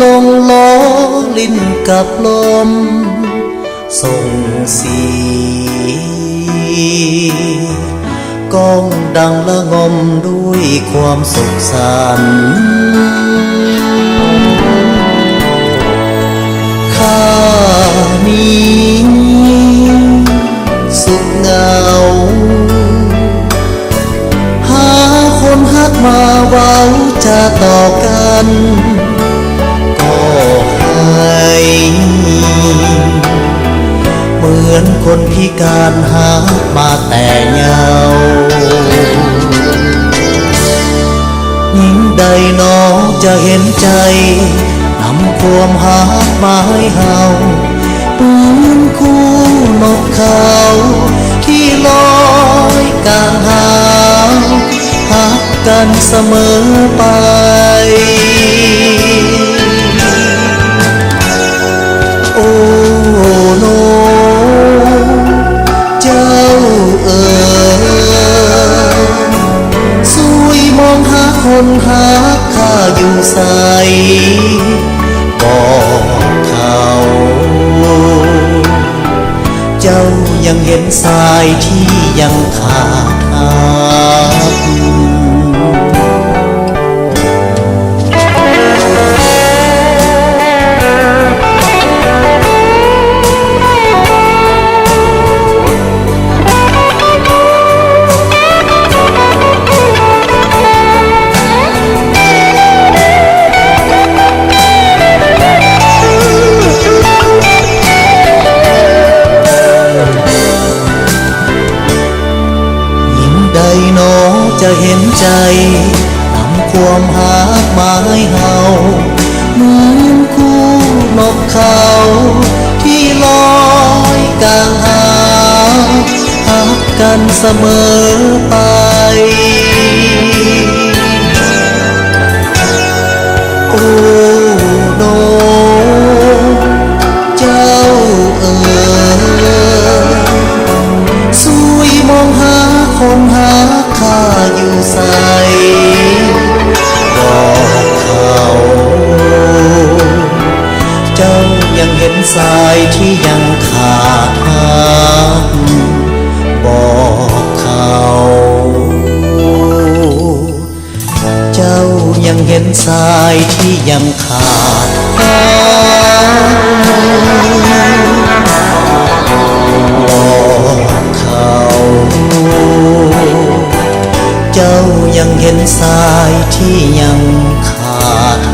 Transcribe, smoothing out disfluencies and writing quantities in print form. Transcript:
ลงล้อลิ้นกับลมส่งเสียงก้องดังละงมด้วยความสุขสันต์ข้านี้สุขเหงาหาคนฮักมาเว้าจะต่อกันก็ให้เหมือนคนพิการหามาแต่เยายิ่งใดน้องจะเห็นใจนำความหามาให้เฮาปืนคู่นกเขาที่ลอยกลางหาวหักกันเสมอไปโอ้โนเจ้าสวยมองหาคนหาข้าอยู่ใสบอกเขาเจ้ายังเห็นสายที่ยังขาดหายจะเห็นใจนำความหามาให้เฮาเหมือนคู่นกเขาที่ลอยกลางหาวหักกันเสมอไปโอ้โนเจ้าสวยมองหาคนหาข้าอยู่ใสบอกเขาเจ้ายังเห็นสายที่ยังขาดหายบอกเขาเจ้ายังเห็นสายที่ยังขาดหายบอกเขาเจ้ายังเห็นสายที่ยังขาด